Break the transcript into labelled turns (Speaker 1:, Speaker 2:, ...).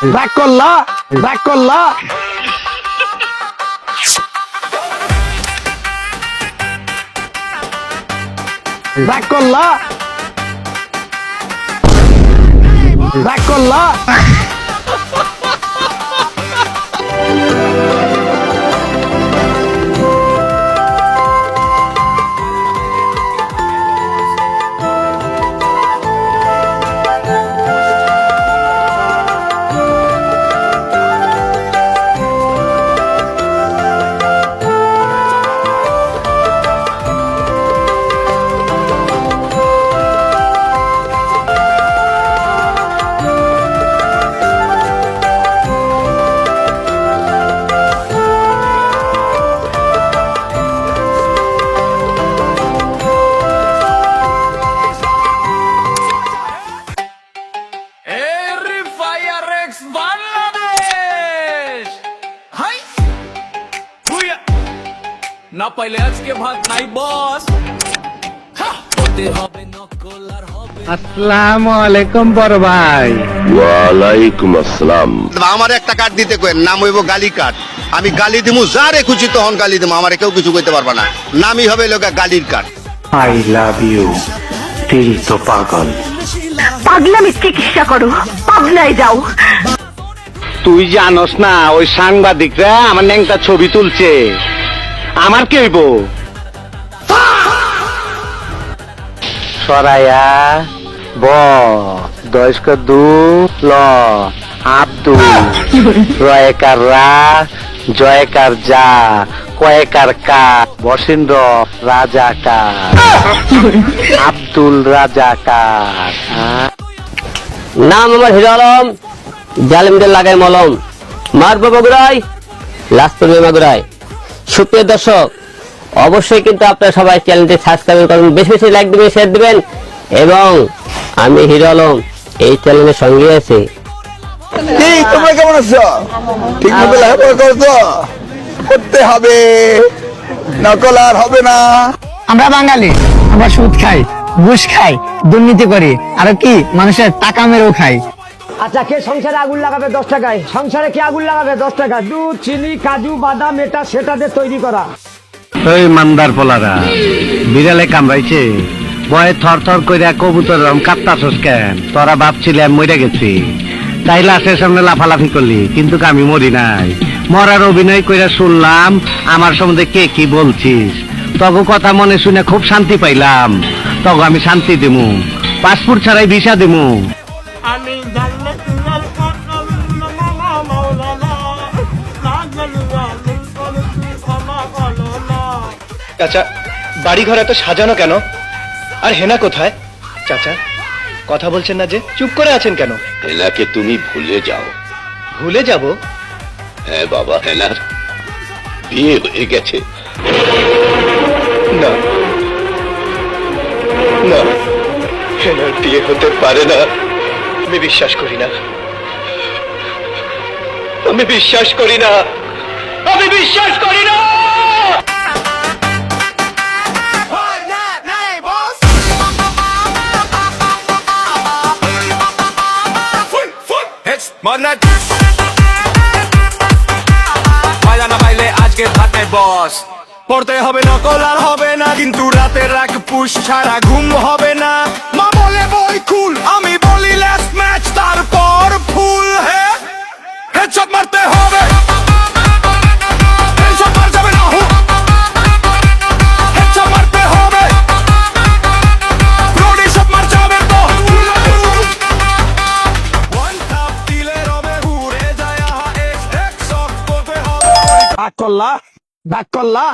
Speaker 1: Back করলা back করলা back করলা ব্যাক করলা
Speaker 2: না পাইলে আজকে ভাত নাই বস হতে হবে নকল আর হবে।
Speaker 3: আসসালামু আলাইকুম বড় ভাই।
Speaker 4: ওয়ালাইকুম আসসালাম।
Speaker 5: আমার একটা কার্ড দিতে কই, নাম হইব গালি কার্ড। আমি গালি দিমু, যারে খুশি তখন গালি দিমু, আমার কেউ কিছু কইতে পারবা না। নামই হবে লোকা গালির কার্ড।
Speaker 4: আই লাভ ইউ দিল তো পাগল।
Speaker 6: পাগলামি চিকিৎসা করো, পাগলায় যাও।
Speaker 3: তুই জানোস না ওই সাংবাদিকরা আমার ন্যাংটা ছবি তুলছে, আমার কি হইব? সরাইয়া ব দয়স্ক দু ল আব্দুল রয়কার রা জয়কার যা কয়েকার কা বসেন্দ্র রাজাকার আব্দুল রাজাকার।
Speaker 7: নাম আমার হিরো আলম, জালিমদের লাগাই মলম, মারবো বগুড়াই লাশ পড়বে মাগুরায়। সুপ্রিয় দর্শক, অবশ্যই কিন্তু আপনারা সবাই চ্যানেলটি সাবস্ক্রাইব করবেন, বেশি বেশি লাইক দিবেন, শেয়ার দিবেন। এবং আমি হিরো আলম এই চ্যানেলের সঙ্গে আছি।
Speaker 5: তোমরা কেমন আছো? ঠিক মতো লেখাপড়া করছো? করতে হবে, নকল আর হবে না।
Speaker 1: আমরা বাঙালি, আমরা সুদ খাই, ঘুষ খাই, দুর্নীতি করি, আর কি মানুষের টাকা মেরেও খাই। আচ্ছা, কে সংসারে আগুন লাগাবে 10 টাকায়? সংসারে কে আগুন লাগাবে 10 টাকা? দুধ, চিনি, কাজু, বাদাম, এটা সেটা দিয়ে তৈরি করা।
Speaker 3: ওই মান্দার পোলারা বিড়ালে কামড়াইছে, ভয়ে থর থর কইরা কবুতর কাঁপতাছস কেন? তোরা ভাবছিলি আমি মরে গেছি, তাই লাশের সামনে লাফালাফি করলি, কিন্তু আমি মরি নাই। মরার অভিনয় কইরা শুনলাম আমার সম্বন্ধে কে কি বলছিস। তগো কথা মনে শুনে খুব শান্তি পাইলাম। তগো আমি শান্তি দিমু, পাসপোর্ট ছাড়াই ভিসা দিমু।
Speaker 8: চাচা, বাড়ি ঘর এত সাজানো কেন? আর হেনা কোথায়? চাচা, কথা বলছেন না যে, চুপ করে আছেন কেন?
Speaker 4: হেনাকে তুমি ভুলে যাও।
Speaker 8: ভুলে যাব?
Speaker 4: হ্যাঁ বাবা, হেনার বিয়ে হয়ে গেছে।
Speaker 8: না না, হেনার বিয়ে হতে পারে না। আমি বিশ্বাস করি না, আমি বিশ্বাস করি না, আমি বিশ্বাস করি না।
Speaker 2: আজকে ভাত নাই বস, পড়তে হবে নকল আর হবে না, কিন্তু রাতের রাগ পুশ ছাড়া ঘুম হবে না। মা বলে বই কুল, আমি বলি লেস ম্যাচ, তারপর ফুল হেডশট মারতে হবে। হেডশট মার যাবে না, হেডশট মারতে হবে। রোডি শট মার যাবে তো, ওয়ান টাপ দিলে রবে উড়ে যায়। এক শট করতে হবে। ব্যাক করলা ব্যাক করলা।